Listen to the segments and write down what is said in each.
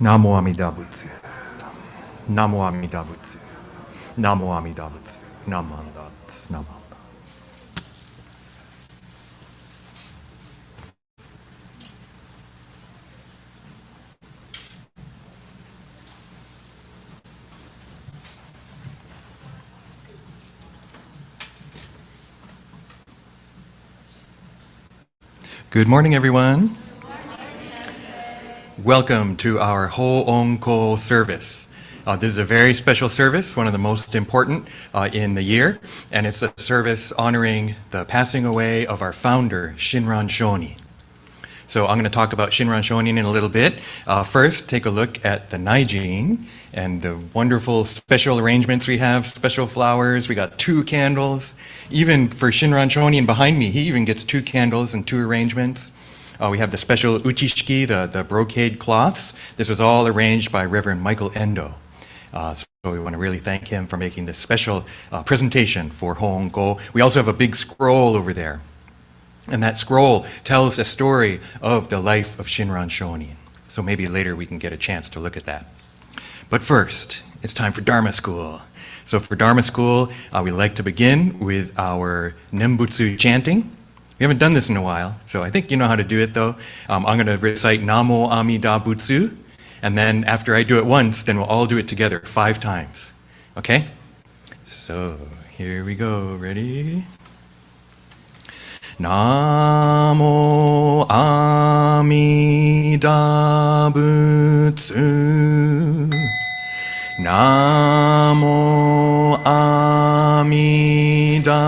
Namo Amida Butsu. Namo Amida Butsu. Namo Amida Butsu. Namanda. Namanda. Good morning, everyone. Welcome to our Ho-onko service. This is a very special service, one of the most important in the year, and it's a service honoring the passing away of our founder, Shinran Shonin. So I'm going to talk about Shinran Shonin in a little bit. First, take a look at the Naijin and the wonderful special arrangements we have, special flowers. We got 2 candles. Even for Shinran Shonin behind me, he even gets 2 candles and 2 arrangements. We have the special uchishiki, the brocade cloths. This was all arranged by Reverend Michael Endo. So we want to really thank him for making this special presentation for Ho-onko. We also have a big scroll over there. And that scroll tells a story of the life of Shinran Shonin. So maybe later we can get a chance to look at that. But first, it's time for Dharma school. So for Dharma school, we like to begin with our Nembutsu chanting. We haven't done this in a while, so I think you know how to do it though. I'm going to recite Namo Amida Butsu, and then after I do it once, then we'll all do it together 5 times. Okay? So here we go. Ready? Namo Amida Butsu. Namo Amida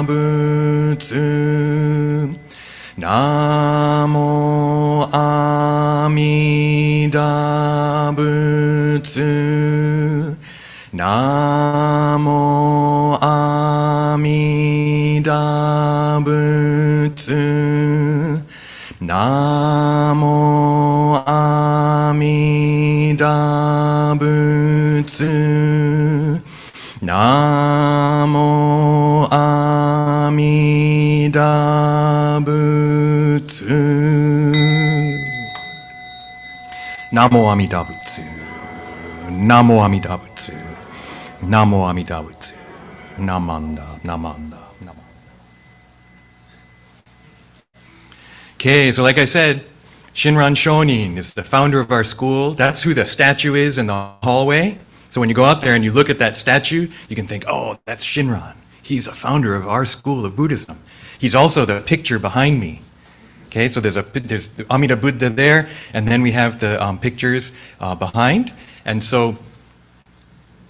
Butsu. Namo Amida Butsu. Namo Amida Butsu. Namo Amida Butsu. Namo Amida Butsu. Namo Amida Butsu. Namo Amida Butsu. Namo Amida Butsu. Namanda, namanda, namanda. Okay, so like I said, Shinran Shonin is the founder of our school. That's who the statue is in the hallway. So when you go out there and you look at that statue, you can think, oh, that's Shinran. He's a founder of our school of Buddhism. He's also the picture behind me. Okay, so there's the Amida Buddha there, and then we have the pictures behind. And so,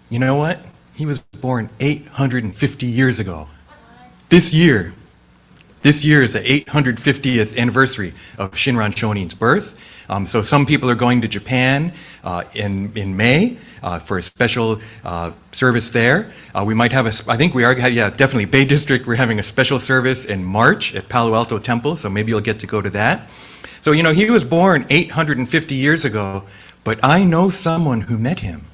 you know what? He was born 850 years ago. This year is the 850th anniversary of Shinran Shonin's birth. So some people are going to Japan in May for a special service there. We might have I think we are, yeah, definitely Bay District, we're having a special service in March at Palo Alto Temple, so maybe you'll get to go to that. So, you know, he was born 850 years ago, but I know someone who met him.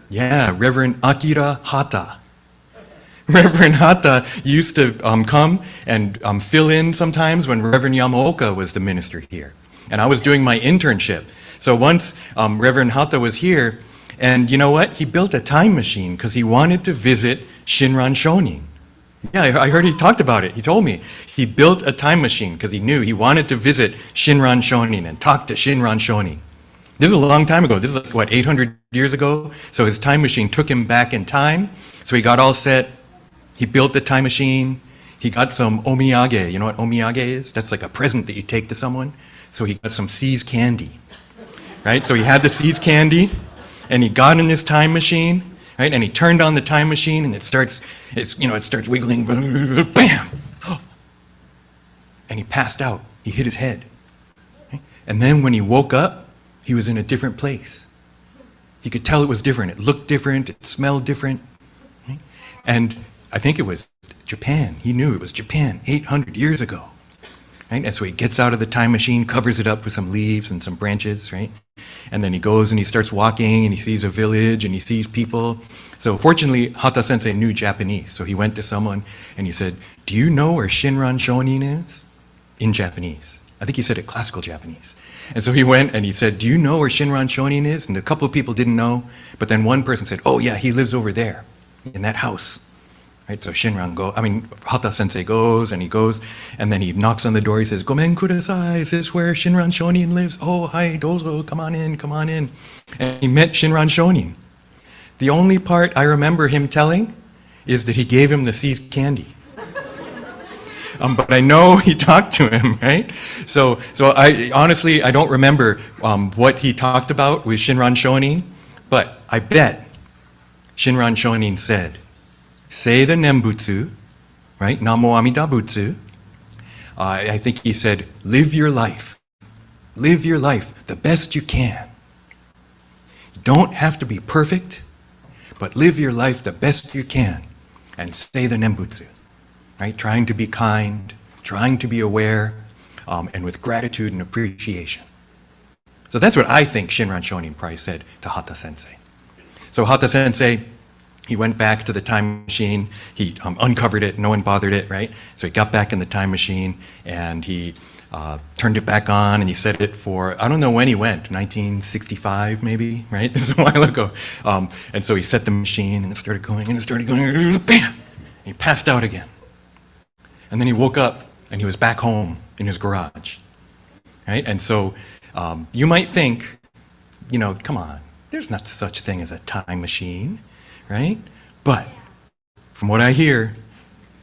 Yeah, Reverend Akira Hata. Reverend Hata used to come and fill in sometimes when Reverend Yamaoka was the minister here. And I was doing my internship. So once Reverend Hata was here, and you know what? He built a time machine because he wanted to visit Shinran Shonin. Yeah, I heard he talked about it. He told me he built a time machine because he knew he wanted to visit Shinran Shonin and talk to Shinran Shonin. This is a long time ago. This is like, what, 800 years ago? So his time machine took him back in time. So he got all set. He built the time machine. He got some omiyage. You know what omiyage is? That's like a present that you take to someone. So he got some See's candy, right? So he had the See's candy, and he got in this time machine, right? And he turned on the time machine, and it starts wiggling, bam! And he passed out. He hit his head. Okay? And then when he woke up, he was in a different place. He could tell it was different. It looked different. It smelled different. Okay? And I think it was Japan. He knew it was Japan 800 years ago. Right? And so he gets out of the time machine, covers it up with some leaves and some branches, right? And then he goes and he starts walking and he sees a village and he sees people. So fortunately, Hata Sensei knew Japanese. So he went to someone and he said, "Do you know where Shinran Shonin is?" In Japanese. I think he said it classical Japanese. And so he went and he said, "Do you know where Shinran Shonin is?" And a couple of people didn't know. But then one person said, "Oh yeah, he lives over there in that house." Right, so Hata Sensei goes, and then he knocks on the door. He says, "Gomen kudasai, is this where Shinran Shonin lives?" "Oh, hi, dozo, come on in." And he met Shinran Shonin. The only part I remember him telling is that he gave him the See's candy. But I know he talked to him, right? So I honestly, I don't remember what he talked about with Shinran Shonin, but I bet Shinran Shonin said, "Say the Nembutsu," right? Namo Amida Butsu. I think he said, "Live your life. Live your life the best you can. You don't have to be perfect, but live your life the best you can and say the Nembutsu." Right? Trying to be kind, trying to be aware, and with gratitude and appreciation. So that's what I think Shinran Shonin probably said to Hata Sensei. So Hata Sensei, he went back to the time machine, he uncovered it, no one bothered it, right? So he got back in the time machine and he turned it back on and he set it for, I don't know when he went, 1965 maybe, right? This is a while ago. And so he set the machine and it started going, bam! And he passed out again. And then he woke up and he was back home in his garage, right? And so you might think, come on, there's not such thing as a time machine, right? But from what I hear,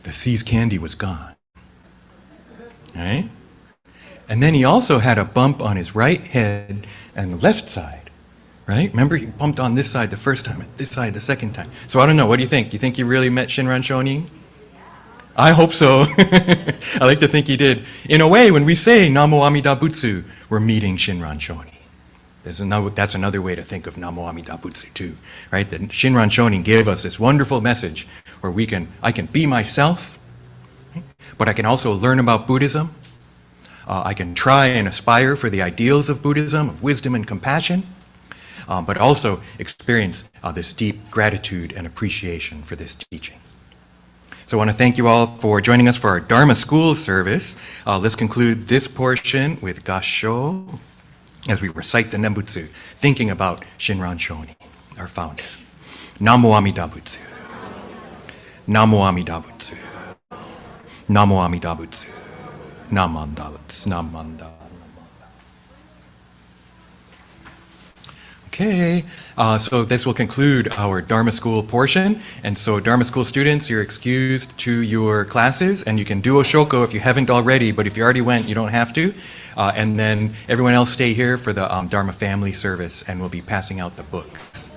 the See's candy was gone, right? And then he also had a bump on his right head and the left side, right? Remember, he bumped on this side the first time, this side the second time. So I don't know, what do you think? Do you think he really met Shinran Shonin? I hope so. I like to think he did. In a way, when we say Namo Amida Butsu, we're meeting Shinran Shonin. That's another way to think of Namo Amida Butsu too, right? That Shinran Shonin gave us this wonderful message where I can be myself, but I can also learn about Buddhism. I can try and aspire for the ideals of Buddhism, of wisdom and compassion, but also experience this deep gratitude and appreciation for this teaching. So I want to thank you all for joining us for our Dharma School service. Let's conclude this portion with Kansho as we recite the Nembutsu, thinking about Shinran Shonin, our founder. Namo Amida Butsu. Namo Amida Butsu. Namo Amida Butsu. Namanda Butsu. Namanda. Okay, so this will conclude our Dharma School portion. And so Dharma School students, you're excused to your classes, and you can do Oshoko if you haven't already, but if you already went, you don't have to. And then everyone else stay here for the Dharma family service, and we'll be passing out the books.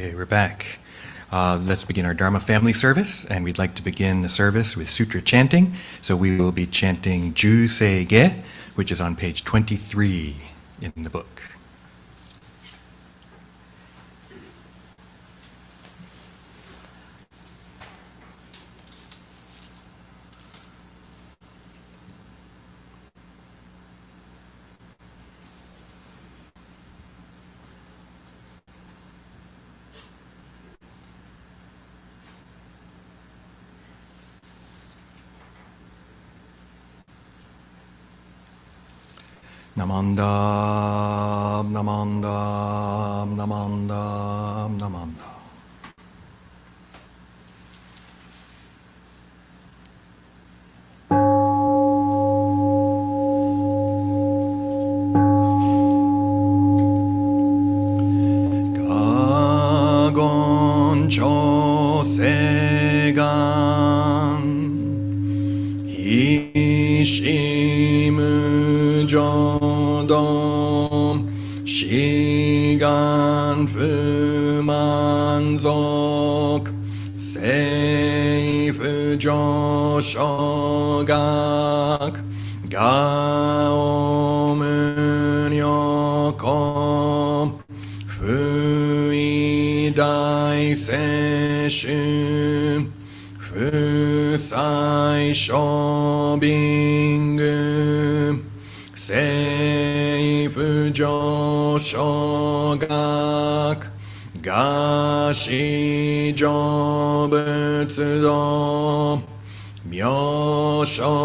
Okay, we're back. Let's begin our Dharma family service, and we'd like to begin the service with Sutra chanting. So we will be chanting Juseige, which is on page 23 in the book. Namandam, namandam, namandam, namandam. Gagon chosegan hishimu jodom shigan fumanzok seifu joshogak gaomunyokom fuidai seshu fusai shobingu seifu joshogak gashi jobutsudo myosho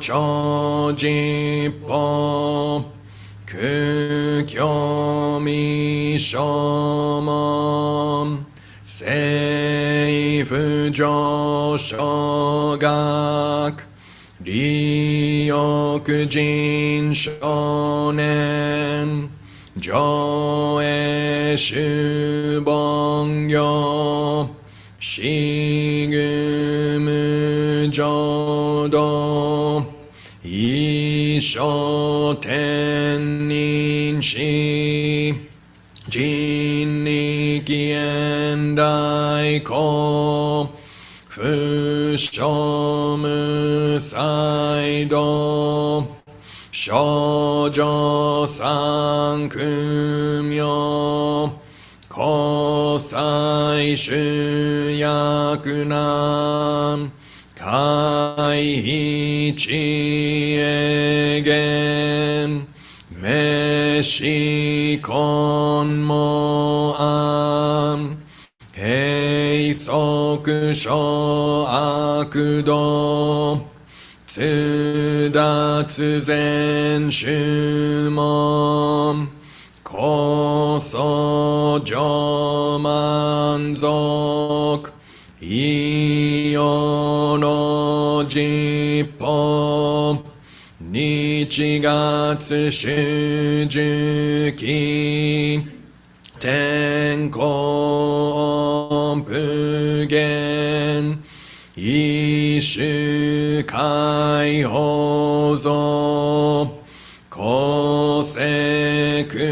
chojippo kukyomi shomom seifu joshogak ryokujin shonen joe shubongyo shigumu jodo isho tenninshi jinniki endai ko fushomu saido shojo sankumyo kosai shuyakunan kaihichi egen meshi konmo an heisoku sho akudo tsudatsu zen shumon koso jomanzok iyo no jippo nichigatsu shujuki tenko onpugen ishu kai hozo koseku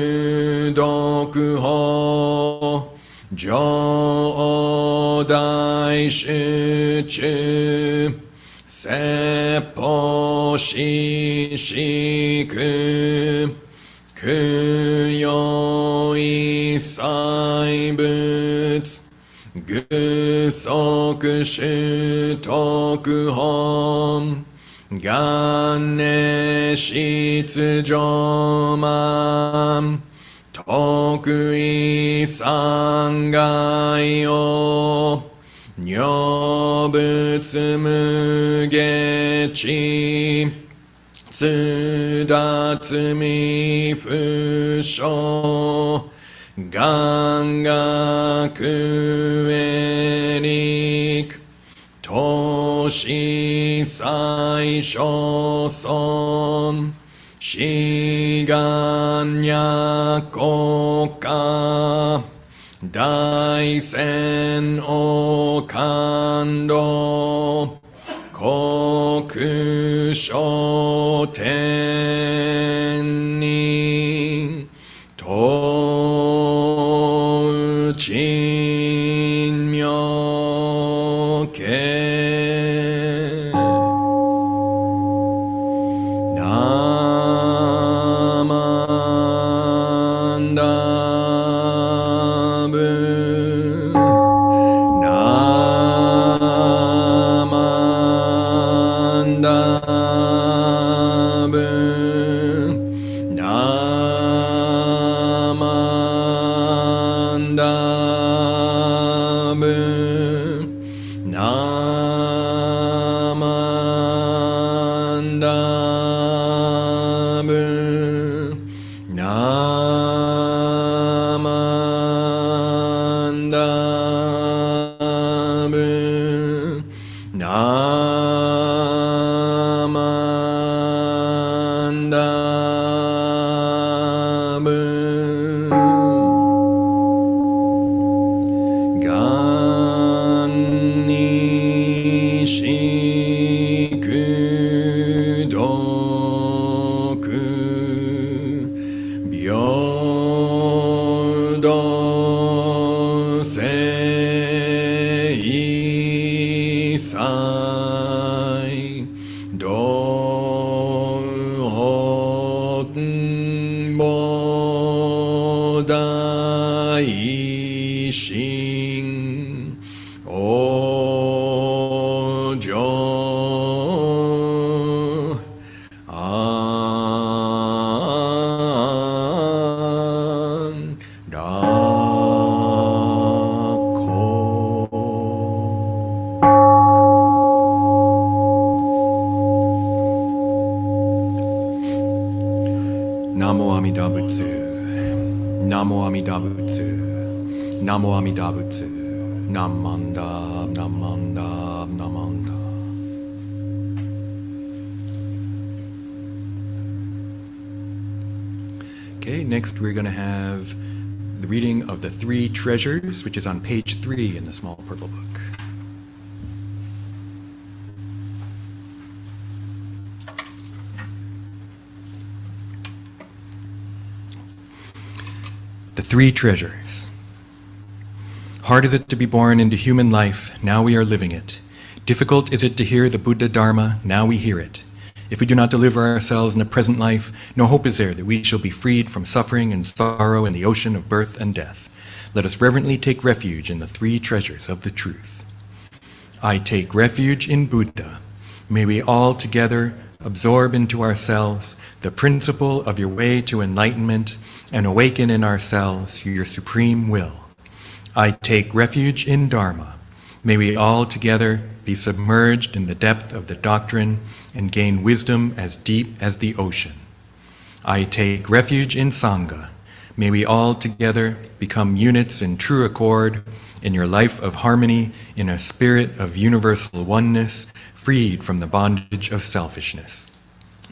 dokuho jodai shuchu seppo shishiku kuyoi saibutsu gusoku shutoku hon ganne shitsujoman tokui sangai o nyobutsu mugechi tsudatsu mi fusho gangaku erik toshi sai shoson shiganya koka daisen okando koku shoten ni touchi Namo Amida Butsu. Namo Amida Butsu. Namo Amida Butsu. Namanda, Namanda, Namanda. Okay, next we're going to have the reading of the Three Treasures, which is on page 3 in the small purple book. The Three Treasures. Hard is it to be born into human life, now we are living it. Difficult is it to hear the Buddha Dharma, now we hear it. If we do not deliver ourselves in the present life, no hope is there that we shall be freed from suffering and sorrow in the ocean of birth and death. Let us reverently take refuge in the three treasures of the truth. I take refuge in Buddha. May we all together absorb into ourselves the principle of your way to enlightenment and awaken in ourselves your supreme will. I take refuge in Dharma. May we all together be submerged in the depth of the doctrine and gain wisdom as deep as the ocean. I take refuge in Sangha. May we all together become units in true accord in your life of harmony, in a spirit of universal oneness, freed from the bondage of selfishness.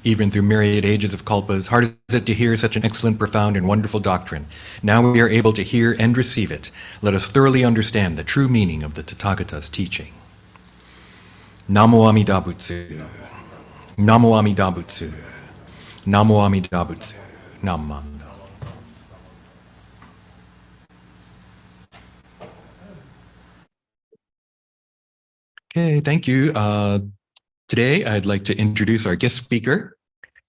Even through myriad ages of kalpas, hard is it to hear such an excellent, profound, and wonderful doctrine. Now we are able to hear and receive it. Let us thoroughly understand the true meaning of the Tathagata's teaching. Namo Amida Butsu. Namo Amida Butsu. Namo Amida Butsu. Namanda. Okay, thank you. Today, I'd like to introduce our guest speaker.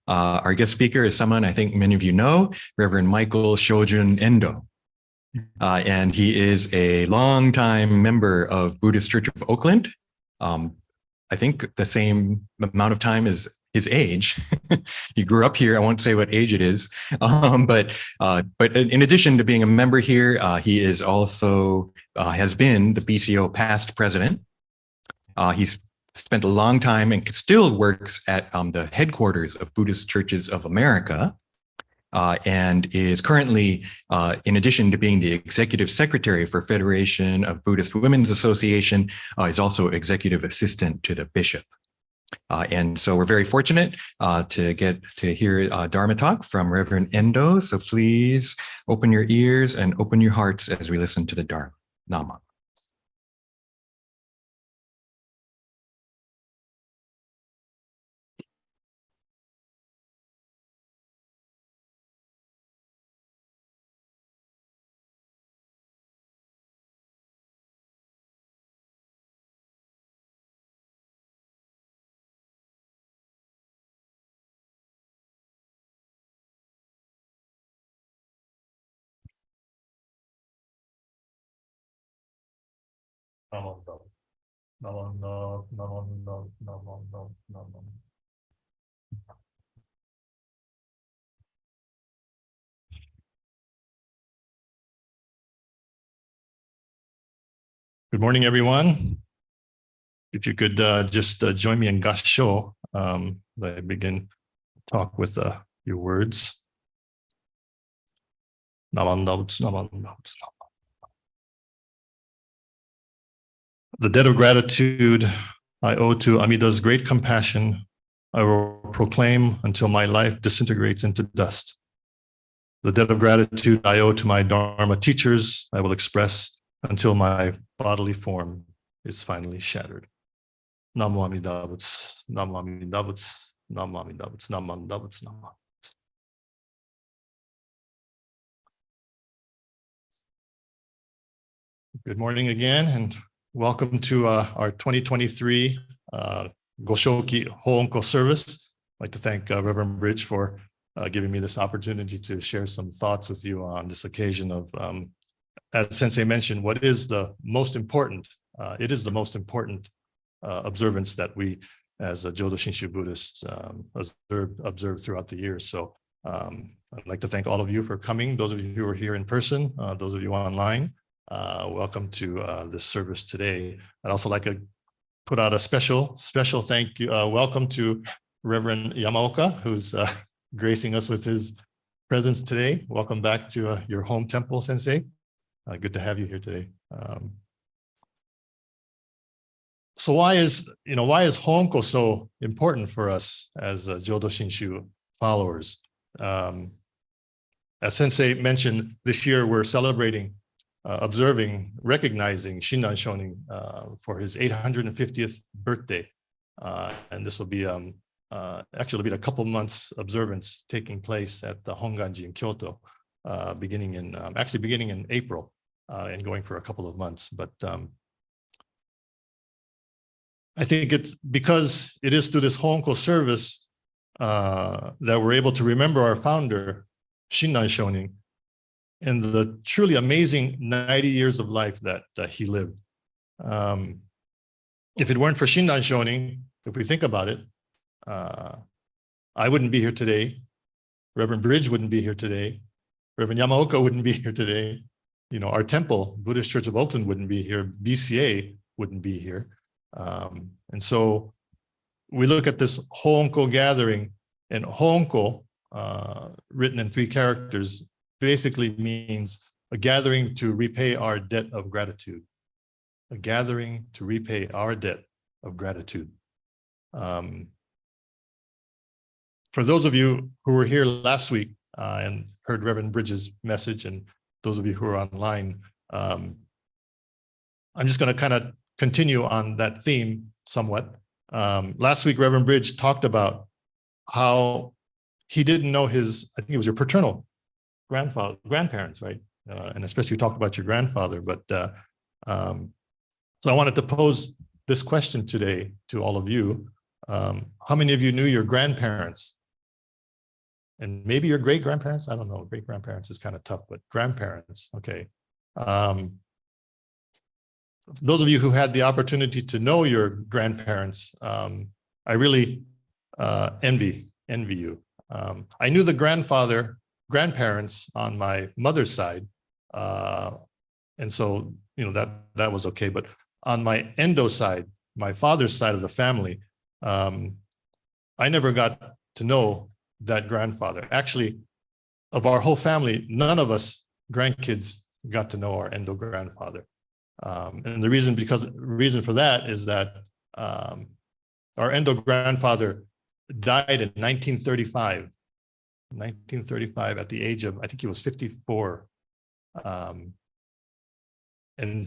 Our guest speaker is someone I think many of you know, Reverend Michael Shojun Endo. And he is a longtime member of Buddhist Church of Oakland. I think the same amount of time as his age. He grew up here. I won't say what age it is. But in addition to being a member here, he is also has been the BCO past president. He's spent a long time and still works at the headquarters of Buddhist Churches of America, and is currently, in addition to being the executive secretary for Federation of Buddhist Women's Association, is also executive assistant to the bishop. And so we're very fortunate to get to hear Dharma talk from Reverend Endo. So please open your ears and open your hearts as we listen to the Dharma. Nama. Namanda. Namanda. Namanda. Namanda. Namanda. Good morning, everyone. If you could just join me in Kansho, I begin talk with your words. Namanda. Namanda. The debt of gratitude I owe to Amida's great compassion, I will proclaim until my life disintegrates into dust. The debt of gratitude I owe to my Dharma teachers, I will express until my bodily form is finally shattered. Namo Amida Butsu, Namo Amida Butsu, Namo Amida Butsu, Namo Amida Butsu, Namo. Good morning again, and welcome to our 2023 Goshoki Ho-onko Service. I'd like to thank Reverend Bridge for giving me this opportunity to share some thoughts with you on this occasion of, as Sensei mentioned, what is the most important, it is the most important observance that we as Jodo Shinshu Buddhists observe throughout the year. So I'd like to thank all of you for coming, those of you who are here in person, those of you online. Welcome to this service today. I'd also like to put out a special thank you, welcome to Reverend Yamaoka, who's gracing us with his presence today. Welcome back to your home temple, Sensei. Good to have you here today. So why is Ho-onko so important for us as Jodo Shinshu followers? As Sensei mentioned, this year we're celebrating, recognizing Shinran Shonin for his 850th birthday. And this will be, actually it'll be a couple months observance taking place at the Honganji in Kyoto, beginning in April and going for a couple of months. But I think it's because it is through this Ho-onko service that we're able to remember our founder, Shinran Shonin, and the truly amazing 90 years of life that he lived. If it weren't for Shinran Shonin, if we think about it, I wouldn't be here today. Reverend Bridge wouldn't be here today. Reverend Yamaoka wouldn't be here today. You know, our temple, Buddhist Church of Oakland, wouldn't be here. BCA wouldn't be here. And so we look at this Ho-onko gathering, and Ho-onko, written in 3 characters, basically means a gathering to repay our debt of gratitude. A gathering to repay our debt of gratitude. For those of you who were here last week and heard Reverend Bridges' message, and those of you who are online, I'm just going to kind of continue on that theme somewhat. Last week, Reverend Bridge talked about how he didn't know his, I think it was your paternal grandparents, right? And especially you talked about your grandfather. But so I wanted to pose this question today to all of you. How many of you knew your grandparents? And maybe your great-grandparents? I don't know. Great-grandparents is kind of tough, but grandparents, okay. Those of you who had the opportunity to know your grandparents, I really envy you. I knew the grandparents on my mother's side, and so that was okay. But on my Endo side, my father's side of the family, I never got to know that grandfather. Actually, of our whole family, none of us grandkids got to know our Endo grandfather. And the reason for that is that our Endo grandfather died in 1935. 1935 at the age of, I think he was 54. And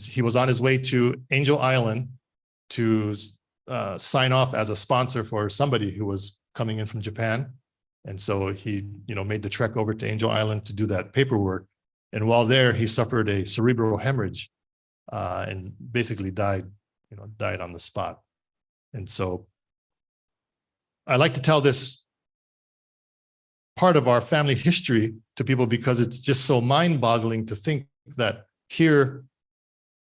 he was on his way to Angel Island to sign off as a sponsor for somebody who was coming in from Japan. And so he, made the trek over to Angel Island to do that paperwork. And while there, he suffered a cerebral hemorrhage and basically died on the spot. And so I like to tell this part of our family history to people because it's just so mind-boggling to think that here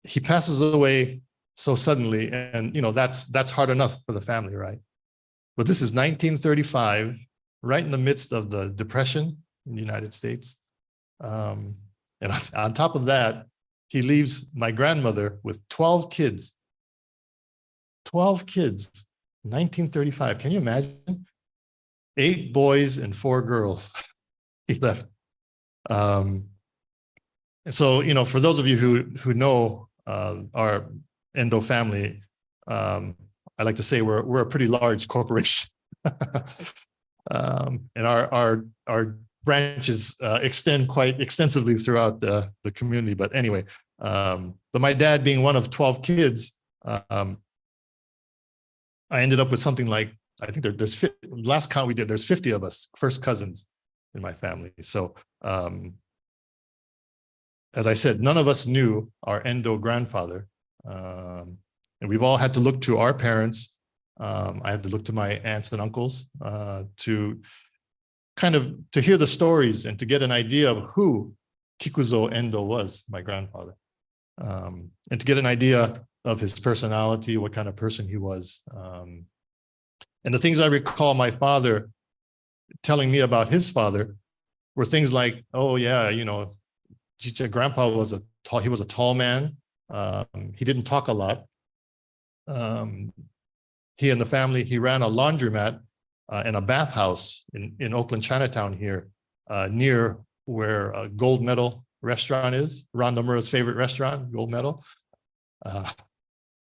he passes away so suddenly, and that's hard enough for the family, right? But this is 1935, right in the midst of the Depression in the United States. And on top of that, he leaves my grandmother with 12 kids. 12 kids, 1935. Can you imagine? 8 boys and 4 girls he left. So, for those of you who know our Endo family, I like to say we're a pretty large corporation. And our branches extend quite extensively throughout the community. But anyway, but my dad being one of 12 kids, I ended up with something like, I think there's last count we did, there's 50 of us, first cousins in my family. So as I said, none of us knew our Endo grandfather. And we've all had to look to our parents. I had to look to my aunts and uncles to hear the stories and to get an idea of who Kikuzo Endo was, my grandfather. And to get an idea of his personality, what kind of person he was. And the things I recall my father telling me about his father were things like, oh yeah, grandpa was a tall man. He didn't talk a lot. He and the family, he ran a laundromat and a bathhouse in Oakland, Chinatown here, near where Gold Medal restaurant is, Ron Nomura's favorite restaurant, Gold Medal.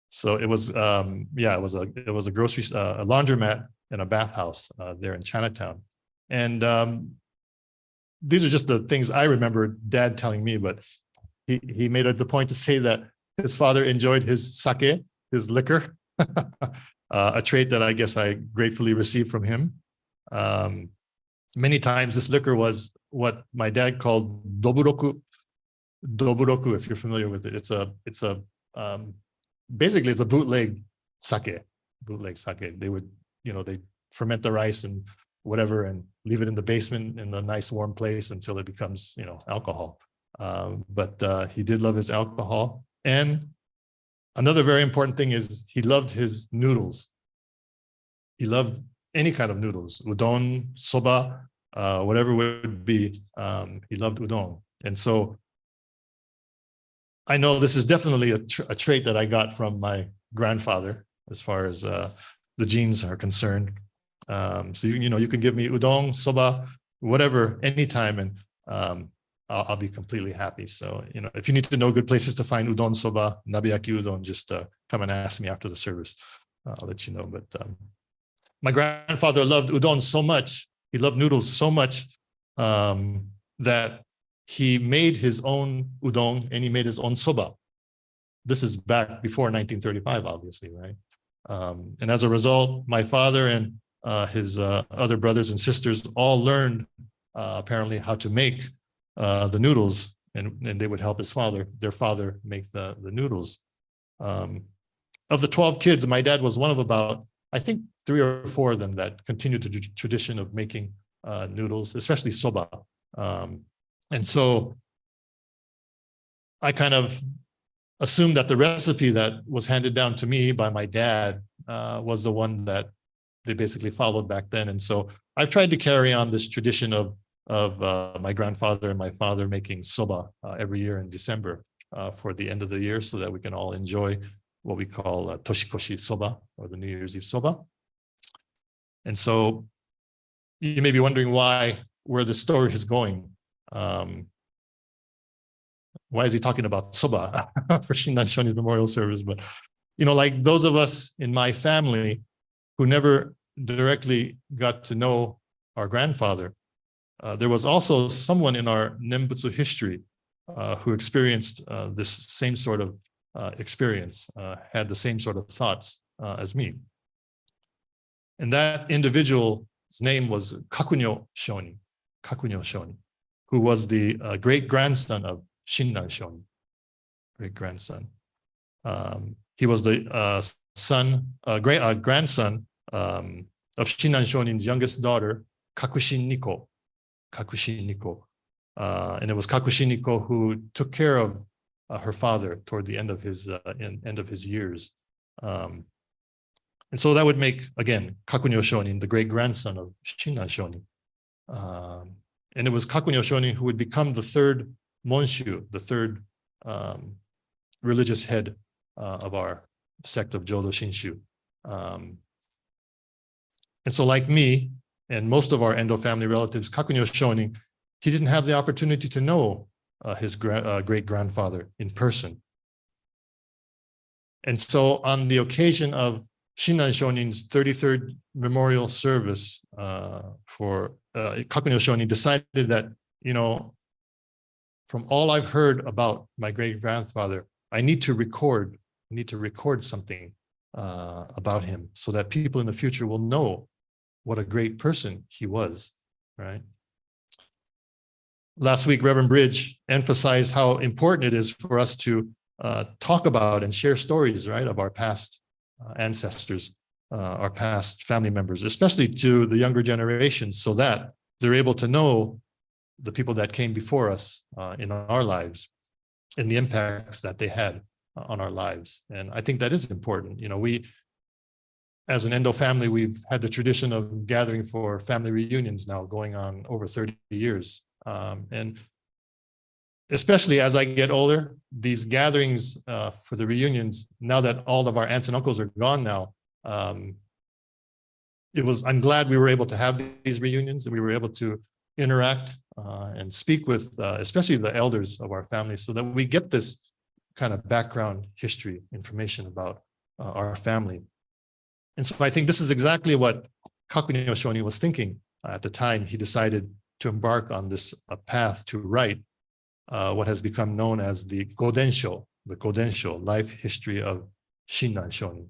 So it was, it was a grocery, a laundromat and a bathhouse there in Chinatown. And these are just the things I remember Dad telling me, but he made it the point to say that his father enjoyed his sake, his liquor, a trait that I guess I gratefully received from him. Many times this liquor was what my dad called doburoku. Doburoku, if you're familiar with it, basically it's a bootleg sake. They would, they ferment the rice and whatever and leave it in the basement in a nice warm place until it becomes, alcohol. But he did love his alcohol. And another very important thing is he loved his noodles. He loved any kind of noodles, udon, soba, whatever it would be. He loved udon. And so I know this is definitely a trait that I got from my grandfather as far as the genes are concerned. So, you can give me udon, soba, whatever, anytime, and I'll be completely happy. So, if you need to know good places to find udon, soba, nabiyaki udon, just come and ask me after the service. I'll let you know. But my grandfather loved udon so much. He loved noodles so much that he made his own udon and he made his own soba. This is back before 1935, obviously, right? And as a result, my father and his other brothers and sisters all learned apparently how to make the noodles, and they would help their father make the noodles. Of the 12 kids, my dad was one of about, I think, 3 or 4 of them that continued the tradition of making noodles, especially soba. And so I kind of assumed that the recipe that was handed down to me by my dad was the one that they basically followed back then. And so I've tried to carry on this tradition of my grandfather and my father making soba every year in December for the end of the year, so that we can all enjoy what we call toshikoshi soba, or the New Year's Eve soba. And so you may be wondering where the story is going. Why is he talking about soba for Shinran Shonin Memorial Service? But, like those of us in my family who never directly got to know our grandfather, there was also someone in our Nembutsu history who experienced this same sort of experience, had the same sort of thoughts as me. And that individual's name was Kakunyo Shonin, who was the great-grandson of Shinran Shonin, great-grandson. He was the grandson of Shinran Shonin's youngest daughter, Kakushin Niko. And it was Kakushin Niko who took care of her father toward the end of his years. And so that would make, again, Kakunyo Shonin, the great-grandson of Shinran Shonin. And it was Kakunyo Shonin who would become the third Monshu, the third religious head of our sect of Jodo Shinshu. And so like me and most of our Endo family relatives, Kakunyo Shonin, he didn't have the opportunity to know his great-grandfather in person. And so on the occasion of Shinran Shonin's 33rd memorial service for Kakunyo Shonin decided that, from all I've heard about my great-grandfather, I need to record something about him so that people in the future will know what a great person he was, right? Last week, Reverend Bridge emphasized how important it is for us to talk about and share stories, right, of our past ancestors, our past family members, especially to the younger generations, so that they're able to know the people that came before us in our lives and the impacts that they had on our lives. And I think that is important. We, as an Endo family, we've had the tradition of gathering for family reunions now going on over 30 years. And especially as I get older, these gatherings for the reunions, now that all of our aunts and uncles are gone now, I'm glad we were able to have these reunions and we were able to interact and speak with, especially the elders of our family, so that we get this kind of background history information about our family. And so I think this is exactly what Kakunyo Shonin was thinking at the time he decided to embark on this path to write what has become known as the Godensho, life history of Shinran Shonin.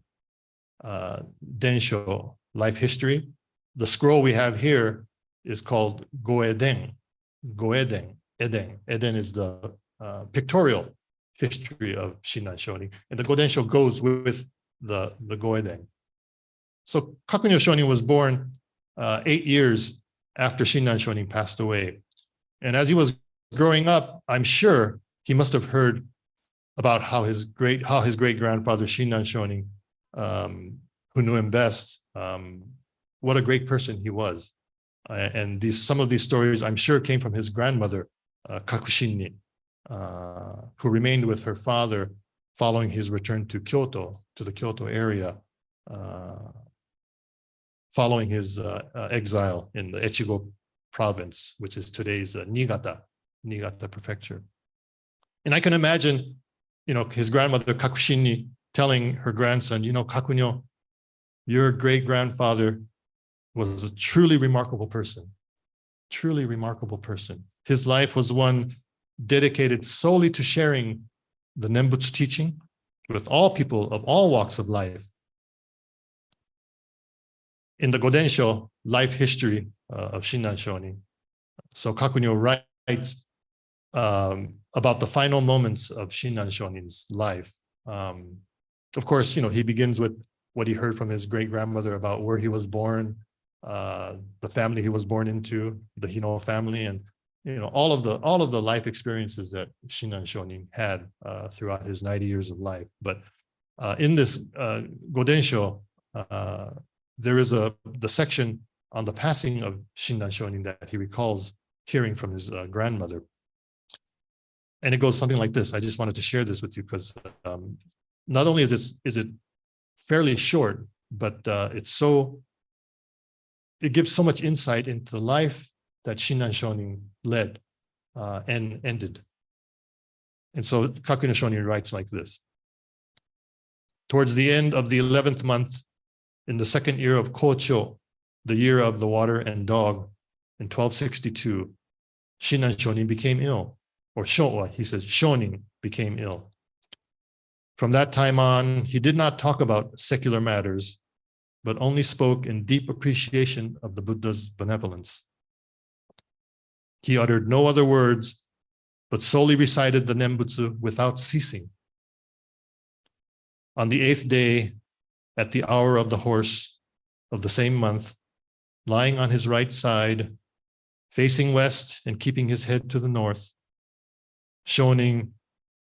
Densho, life history. The scroll we have here is called Goeden. Eden is the pictorial history of Shinran Shonin, and the Godensho goes with the Goeden. So Kakunyo Shonin was born 8 years after Shinran Shonin passed away. And as he was growing up, I'm sure he must have heard about how his great-grandfather Shinran Shonin, who knew him best, what a great person he was. And some of these stories, I'm sure, came from his grandmother, Kakushinni, who remained with her father following his return to Kyoto, to the Kyoto area, following his exile in the Echigo province, which is today's Niigata prefecture. And I can imagine, his grandmother Kakushinni telling her grandson, Kakunyo, your great-grandfather was a truly remarkable person. His life was one dedicated solely to sharing the Nembutsu teaching with all people of all walks of life. In the Godensho, life history of Shinran Shonin, so Kakunyo writes about the final moments of Shinran Shonin's life. Of course, he begins with what he heard from his great-grandmother about where he was born, the family he was born into, the Hino family, and all of the life experiences that Shinran Shonin had throughout his 90 years of life. But in this Godensho, there is the section on the passing of Shinran Shonin that he recalls hearing from his grandmother. And it goes something like this. I just wanted to share this with you because not only is it fairly short, but it gives so much insight into the life that Shinran Shonin led and ended. And so Kakunyo Shonin writes like this. Towards the end of the 11th month, in the second year of Kocho, the year of the water and dog, in 1262, Shinran Shonin became ill. Or he says Shonin became ill. From that time on, he did not talk about secular matters, but only spoke in deep appreciation of the Buddha's benevolence. He uttered no other words, but solely recited the Nembutsu without ceasing. On the 8th day, at the hour of the horse of the same month, lying on his right side, facing west and keeping his head to the north, Shonin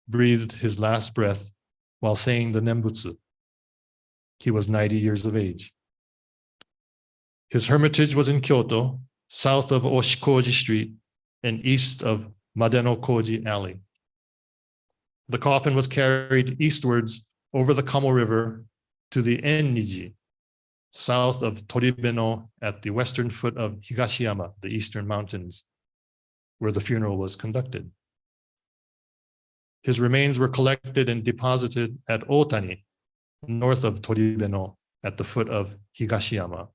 breathed his last breath while saying the Nembutsu. He was 90 years of age. His hermitage was in Kyoto, south of Oshikoji Street and east of Madeno Koji Alley. The coffin was carried eastwards over the Kamo River to the Enniji, south of Toribeno at the western foot of Higashiyama, the eastern mountains, where the funeral was conducted. His remains were collected and deposited at Otani, north of Toribeno at the foot of Higashiyama.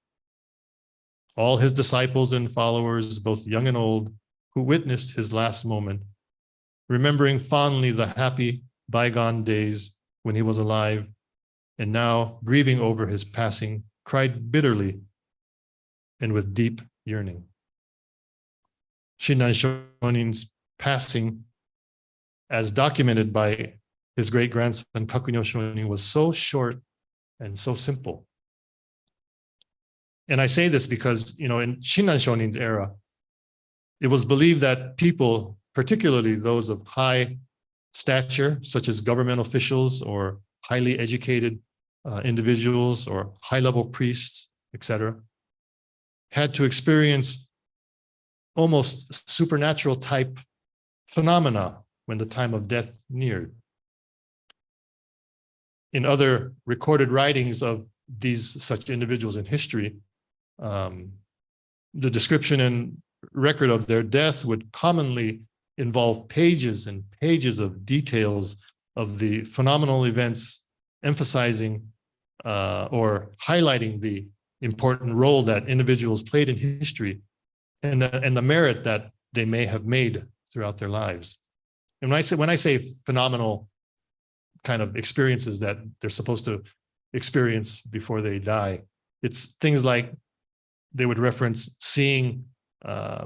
All his disciples and followers, both young and old, who witnessed his last moment, remembering fondly the happy bygone days when he was alive, and now grieving over his passing, cried bitterly and with deep yearning. Shinran Shonin's passing, as documented by his great-grandson Kakunyo Shonin, was so short and so simple. And I say this because, in Shinran Shonin's era, it was believed that people, particularly those of high stature, such as government officials or highly educated individuals or high-level priests, etc., had to experience almost supernatural type phenomena when the time of death neared. In other recorded writings of these such individuals in history, the description and record of their death would commonly involve pages and pages of details of the phenomenal events, emphasizing or highlighting the important role that individuals played in history and the merit that they may have made throughout their lives. And when I say phenomenal kind of experiences that they're supposed to experience before they die, it's things like they would reference seeing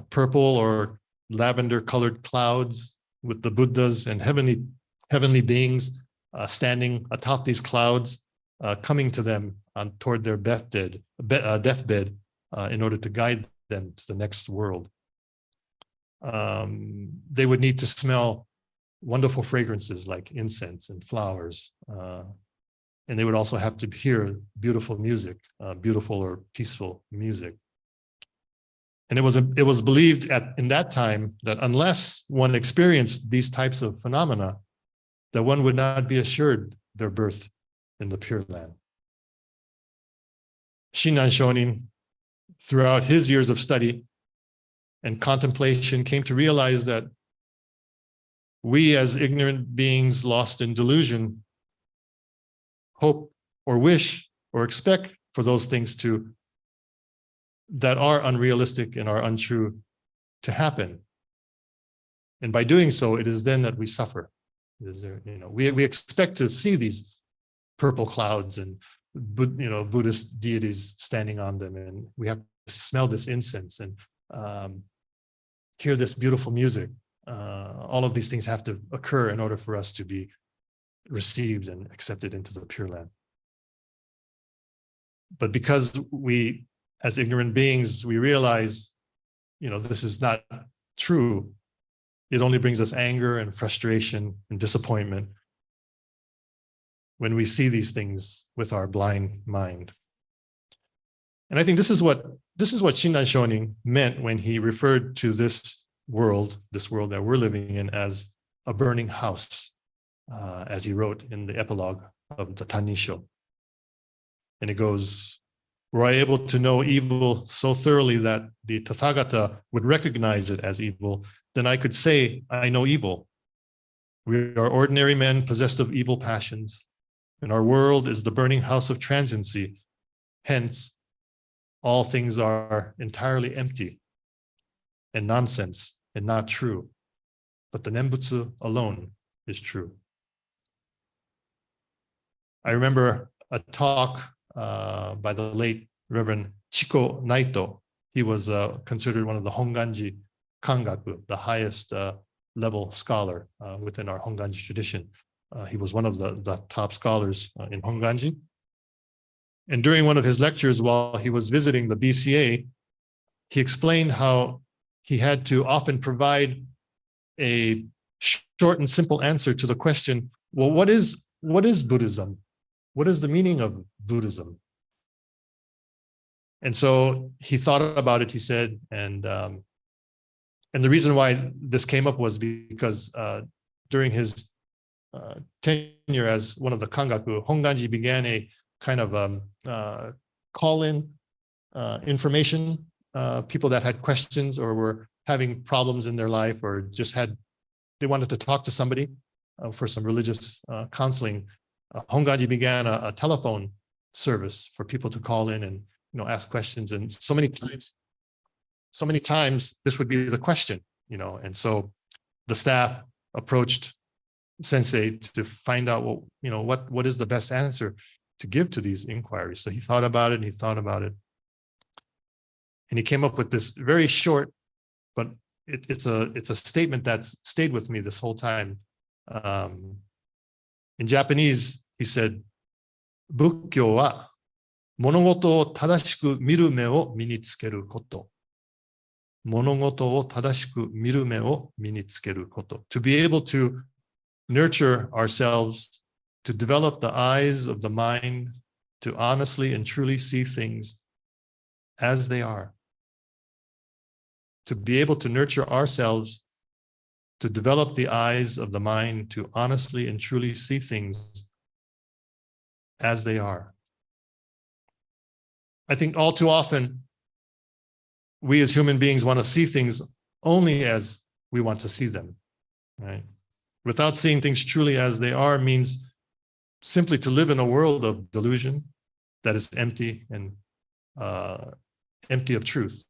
purple or lavender colored clouds with the Buddhas and heavenly beings standing atop these clouds, coming to them toward their deathbed in order to guide them to the next world. They would need to smell wonderful fragrances like incense and flowers. And they would also have to hear beautiful music, beautiful or peaceful music. And it was believed in that time that unless one experienced these types of phenomena, that one would not be assured their birth in the Pure Land. Shinran Shonin, throughout his years of study and contemplation, came to realize that we as ignorant beings lost in delusion hope or wish or expect for those things that are unrealistic and are untrue to happen. And by doing so, it is then that we suffer. We expect to see these purple clouds and Buddhist deities standing on them, and we have to smell this incense and hear this beautiful music. All of these things have to occur in order for us to be received and accepted into the Pure Land. But because we, as ignorant beings, we realize, this is not true, it only brings us anger and frustration and disappointment when we see these things with our blind mind. And I think this is what Shinran Shonin meant when he referred to this world that we're living in, as a burning house, as he wrote in the epilogue of the Tannisho. And it goes, were I able to know evil so thoroughly that the Tathagata would recognize it as evil, then I could say, I know evil. We are ordinary men possessed of evil passions, and our world is the burning house of transiency. Hence, all things are entirely empty and nonsense and not true. But the Nembutsu alone is true. I remember a talk by the late Reverend Chiko Naito. He was considered one of the Honganji Kangaku, the highest level scholar within our Honganji tradition. He was one of the top scholars in Honganji. And during one of his lectures while he was visiting the BCA, he explained how he had to often provide a short and simple answer to the question, well, what is Buddhism? What is the meaning of Buddhism? And so he thought about it, he said, and the reason why this came up was because during his tenure as one of the Kangaku, Honganji began a kind of call-in information, people that had questions or were having problems in their life or just they wanted to talk to somebody for some religious counseling. Honganji began a telephone service for people to call in and ask questions. And so many times this would be the question, and so the staff approached Sensei to find out, what is the best answer to give to these inquiries. So he thought about it and he thought about it. And he came up with this very short, but it's a statement that's stayed with me this whole time. In Japanese, he said, "Bukkyo wa monogoto o tadashiku miru me o minitsukeru koto." Monogoto o tadashiku miru me o minitsukeru koto. To be able to nurture ourselves, to develop the eyes of the mind, to honestly and truly see things as they are. To be able to nurture ourselves, to develop the eyes of the mind, to honestly and truly see things as they are. I think all too often, we as human beings want to see things only as we want to see them, right? Without seeing things truly as they are means simply to live in a world of delusion that is empty and empty of truth.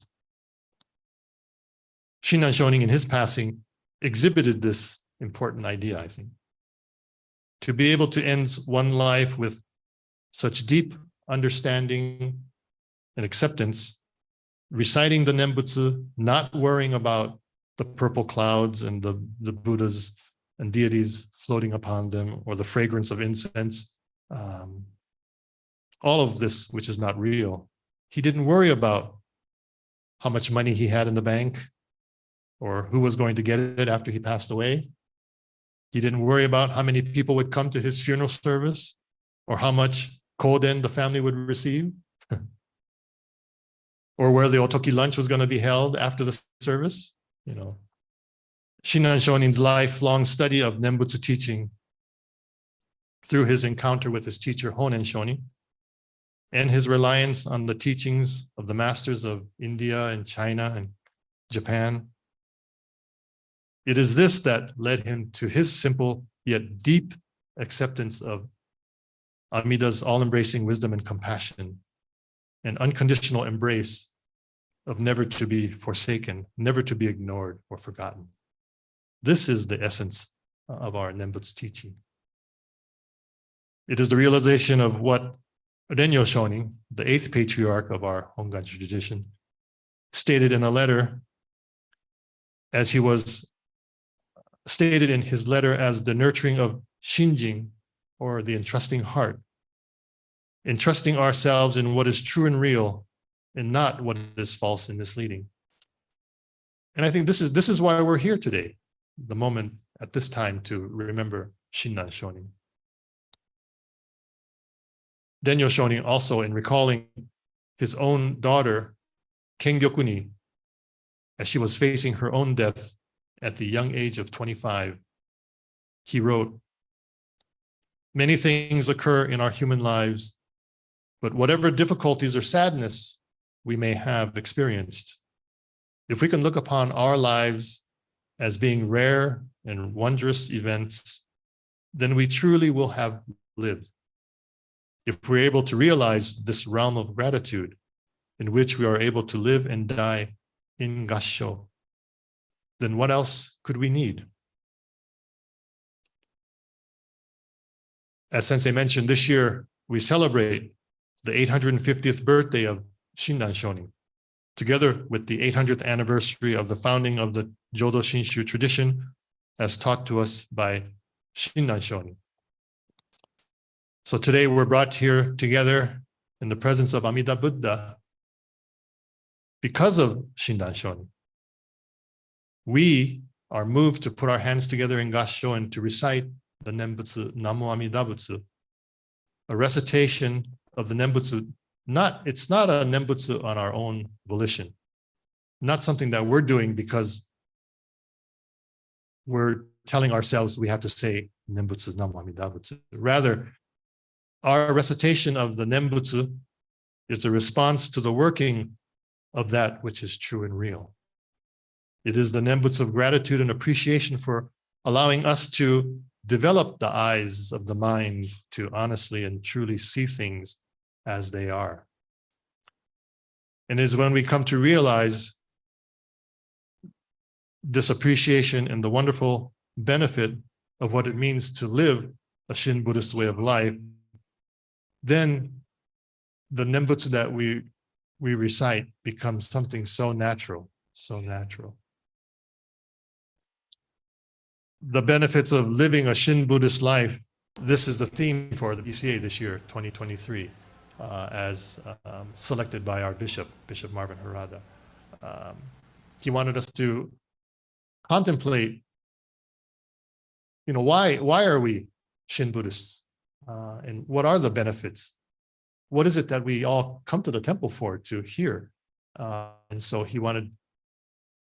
Shinran Shonin, in his passing, exhibited this important idea, I think. To be able to end one life with such deep understanding and acceptance, reciting the Nembutsu, not worrying about the purple clouds and the Buddhas and deities floating upon them, or the fragrance of incense, all of this which is not real. He didn't worry about how much money he had in the bank or who was going to get it after he passed away. He didn't worry about how many people would come to his funeral service or how much koden the family would receive or where the otoki lunch was going to be held after the service. Shinran Shonin's lifelong study of Nembutsu teaching through his encounter with his teacher Honen Shonin and his reliance on the teachings of the masters of India and China and Japan. It is this that led him to his simple yet deep acceptance of Amida's all-embracing wisdom and compassion, and unconditional embrace of never to be forsaken, never to be ignored or forgotten. This is the essence of our Nembutsu teaching. It is the realization of what Renyo Shonin, the eighth patriarch of our Honganji tradition, stated in a letter, as he was stated in his letter as the nurturing of Shinjin, or the entrusting heart, entrusting ourselves in what is true and real and not what is false and misleading. And I think this is why we're here today, the moment at this time to remember Shinran Shonin. Renyo Shonin also, in recalling his own daughter, Kengyokuni, as she was facing her own death at the young age of 25, he wrote, "Many things occur in our human lives, but whatever difficulties or sadness we may have experienced, if we can look upon our lives as being rare and wondrous events, then we truly will have lived. If we're able to realize this realm of gratitude in which we are able to live and die in Gassho, then what else could we need?" As Sensei mentioned, this year we celebrate the 850th birthday of Shinran Shonin, together with the 800th anniversary of the founding of the Jodo Shinshu tradition, as taught to us by Shinran Shonin. So today we're brought here together in the presence of Amida Buddha because of Shinran Shonin. We are moved to put our hands together in Gassho and to recite the Nembutsu Namo Amida Butsu, a recitation of the Nembutsu. It's not a Nembutsu on our own volition, not something that we're doing because we're telling ourselves we have to say Nembutsu Namo Amida Butsu. Rather, our recitation of the Nembutsu is a response to the working of that which is true and real. It is the Nembutsu of gratitude and appreciation for allowing us to develop the eyes of the mind to honestly and truly see things as they are. And it is when we come to realize this appreciation and the wonderful benefit of what it means to live a Shin Buddhist way of life, then the Nembutsu that we recite becomes something so natural, so natural. The benefits of living a Shin Buddhist life, this is the theme for the BCA this year, 2023, as selected by our bishop, Bishop Marvin Harada. He wanted us to contemplate, why are we Shin Buddhists? And what are the benefits? What is it that we all come to the temple for, to hear? And so he wanted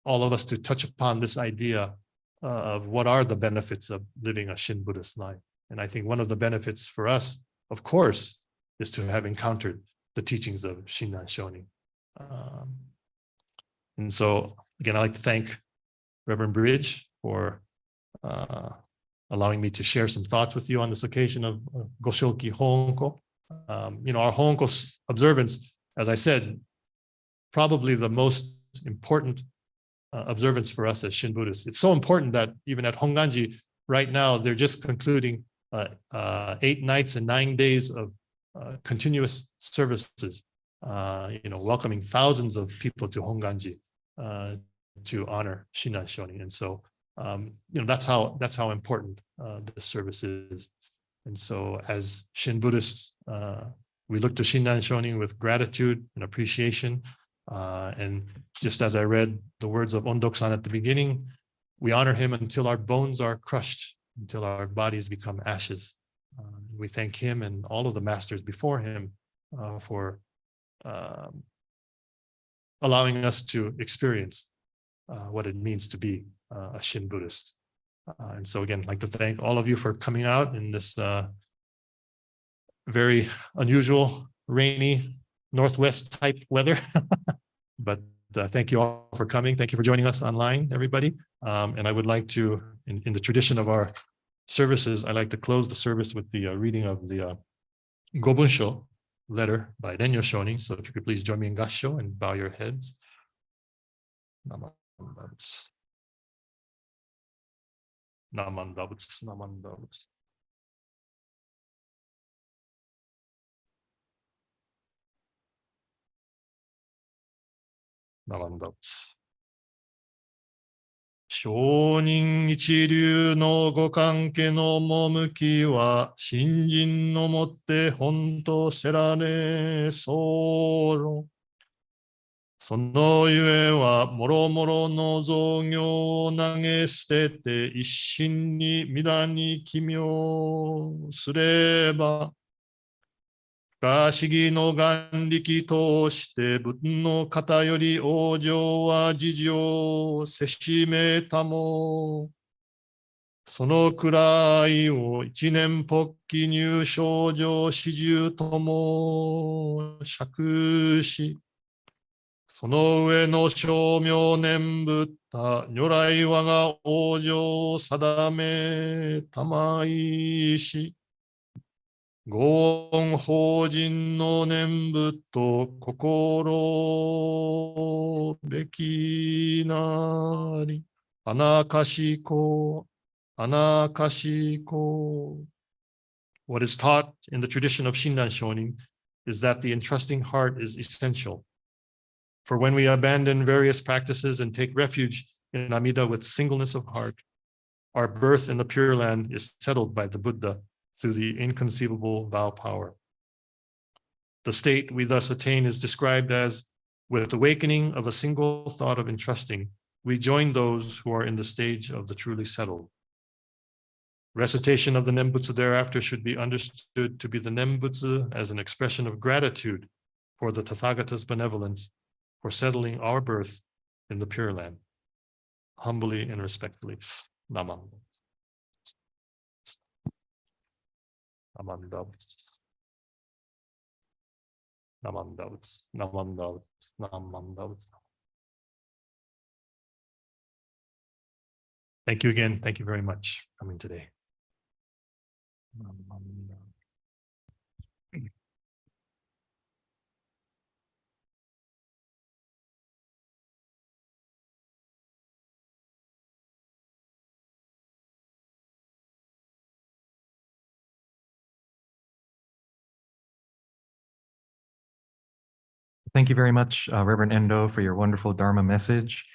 all of us to touch upon this idea of what are the benefits of living a Shin Buddhist life. And I think one of the benefits for us, of course, is to have encountered the teachings of Shinran Shonin. And so, again, I'd like to thank Reverend Bridge for allowing me to share some thoughts with you on this occasion of Goshoki Ho-onko. Our Ho-onko observance, as I said, probably the most important observance for us as Shin Buddhists. It's so important that even at Honganji right now, they're just concluding 8 nights and 9 days of continuous services, welcoming thousands of people to Honganji to honor Shinran Shonin. And so, that's how important this service is. And so as Shin Buddhists, we look to Shinran Shonin with gratitude and appreciation. And just as I read the words of Ondok-san at the beginning, we honor him until our bones are crushed, until our bodies become ashes. We thank him and all of the masters before him for allowing us to experience what it means to be a Shin Buddhist. And so again, I'd like to thank all of you for coming out in this very unusual, rainy, Northwest type weather. But thank you all for coming. Thank you for joining us online, everybody. And I would like to, in the tradition of our services, I'd like to close the service with the reading of the Gobunsho letter by Renyo Shonin. So if you could please join me in Gassho and bow your heads. Namandabutsu. Namandabutsu. Namandabutsu. Namandabutsu. 上人一流のご関係の趣は、信心のもって本当せられそう。そのゆえは、もろもろの造業を投げ捨てて、一心に皆に奇妙すれば、不可思議の眼力通して仏の方より往生は事情をせしめたも。そのくらいを一年発起入賞上始終とも釈し、その上の称名念仏た如来我が往生を定めたまいし、ご恩法人の念仏と心べきなり、あなかしこ、あなかしこ。What is taught in the tradition of Shinran Shonin is that the entrusting heart is essential. For when we abandon various practices and take refuge in Amida with singleness of heart, our birth in the Pure Land is settled by the Buddha through the inconceivable vow power. The state we thus attain is described as, with awakening of a single thought of entrusting, we join those who are in the stage of the truly settled. Recitation of the Nembutsu thereafter should be understood to be the Nembutsu as an expression of gratitude for the Tathagata's benevolence for settling our birth in the Pure Land. Humbly and respectfully, Namam. Namam Davut. Namam Davut. Namam Davut. Namam Davut. Thank you again. Thank you very much for coming today. Thank you very much, Reverend Endo, for your wonderful Dharma message.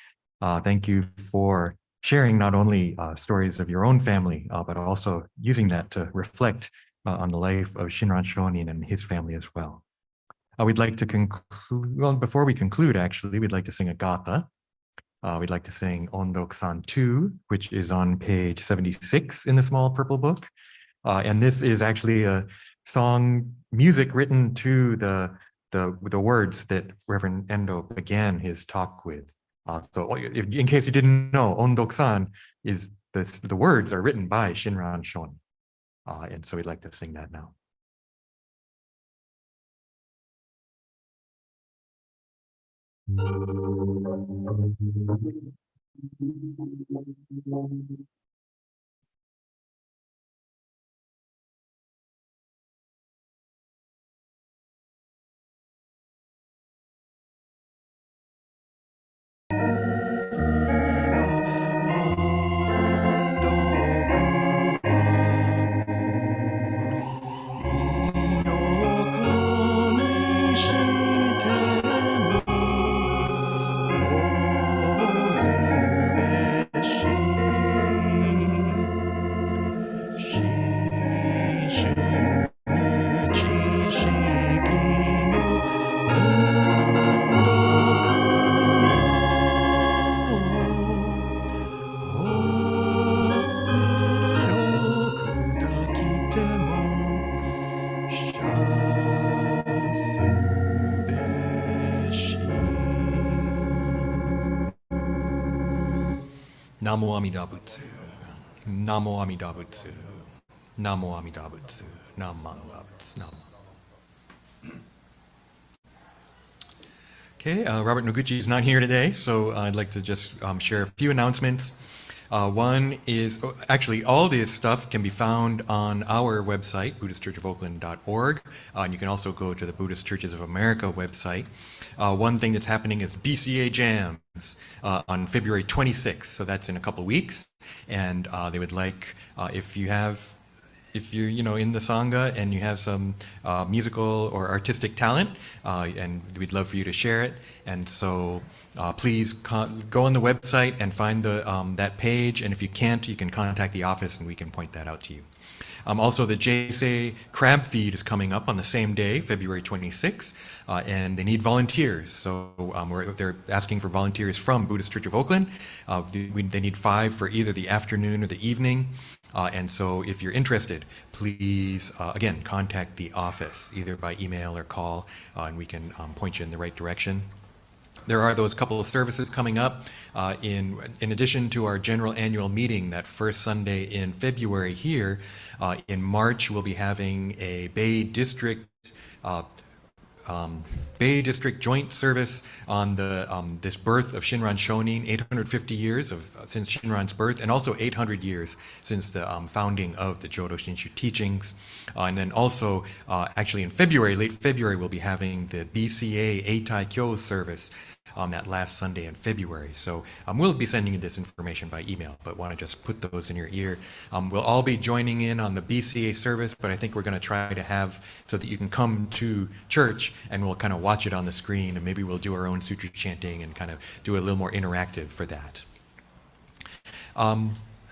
Thank you for sharing not only stories of your own family, but also using that to reflect on the life of Shinran Shonin and his family as well. We'd like to conclude, well, before we conclude, actually, we'd like to sing a gatha. We'd like to sing Ondok-san 2, which is on page 76 in the small purple book. And this is actually a song music written to the words that Reverend Endo began his talk with. So in case you didn't know, Ondok-san is the words are written by Shinran Shonin. And so we'd like to sing that now. Namo Amida Butsu. Namo Amida Butsu. Namo Amida Butsu. Namo Amida Butsu. Namo. Okay, Robert Noguchi is not here today, so I'd like to just share a few announcements. One is, actually, all this stuff can be found on our website, BuddhistChurchOfOakland.org. And you can also go to the Buddhist Churches of America website. One thing that's happening is BCA Jams on February 26th, so that's in a couple of weeks. And they would like, if you're in the Sangha and you have some musical or artistic talent, and we'd love for you to share it. And so please go on the website and find that page. And if you can't, you can contact the office and we can point that out to you. Also, the Juseige crab feed is coming up on the same day, February 26th, and they need volunteers. So they're asking for volunteers from Buddhist Church of Oakland. They need 5 for either the afternoon or the evening. And so if you're interested, please, again, contact the office, either by email or call, and we can point you in the right direction. There are those couple of services coming up in addition to our general annual meeting that first Sunday in February here. In March, we'll be having a Bay District joint service on this birth of Shinran Shonin, 850 years since Shinran's birth, and also 800 years since the founding of the Jodo Shinshu teachings. And then also, actually in February, late February, we'll be having the BCA Eitai Kyo service on that last Sunday in February. So we'll be sending you this information by email, but want to just put those in your ear. We'll all be joining in on the BCA service, but I think we're going to try to have so that you can come to church and we'll kind of watch it on the screen, and maybe we'll do our own Sutra chanting and kind of do a little more interactive for that.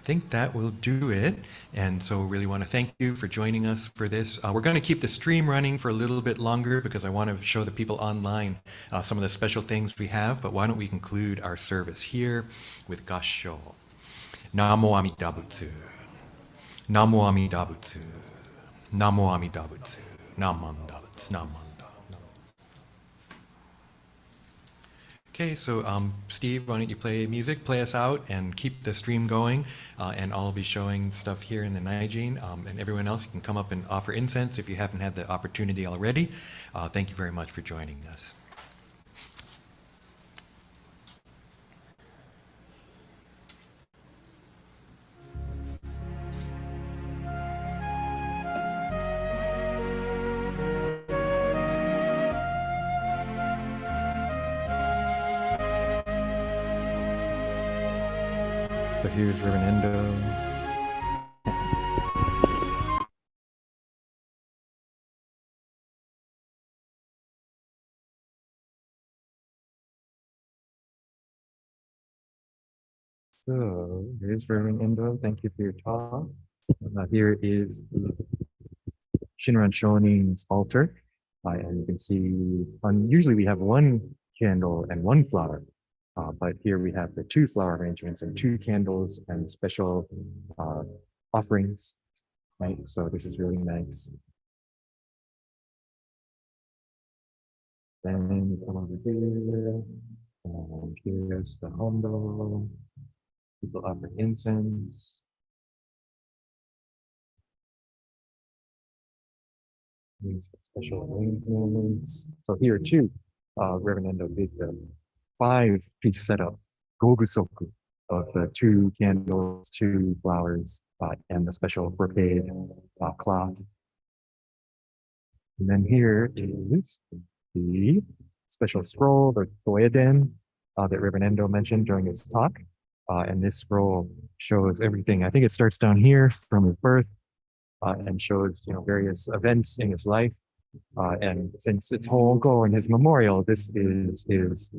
I think that will do it. And so really want to thank you for joining us for this. We're going to keep the stream running for a little bit longer because I want to show the people online some of the special things we have. But why don't we conclude our service here with Kansho. Namo Amida Butsu. Namo Amida Butsu. Namo Amida Butsu. Namo Amida Butsu. Namo Amida Butsu. Okay, so Steve, why don't you play music, play us out, and keep the stream going, and I'll be showing stuff here in the Naijin, and everyone else, you can come up and offer incense if you haven't had the opportunity already. Thank you very much for joining us. So here's Reverend Endo. So here's Reverend Endo. Thank you for your talk. Here is the Shinran Shonin's altar. And you can see, usually we have one candle and one flower. But here we have the 2 flower arrangements and 2 candles and special offerings, right? So this is really nice. Then we come over here, and here's the hondo. People offer incense. Here's the special arrangements. So here too, Reverend Endo did the 5-piece setup, gogusoku, of the 2 candles, 2 flowers, and the special brocade cloth. And then here is the special scroll, the Toeden, that Reverend Endo mentioned during his talk. And this scroll shows everything. I think it starts down here from his birth and shows, various events in his life. And since it's Ho-onko and his memorial, this is his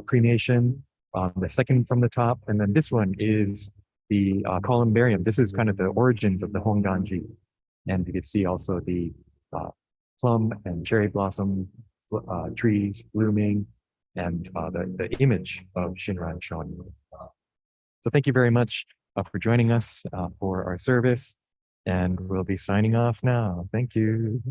cremation, the second from the top. And then this one is the columbarium. This is kind of the origins of the Honganji. And you can see also the plum and cherry blossom trees blooming and the image of Shinran Shonin. So thank you very much for joining us for our service. And we'll be signing off now. Thank you.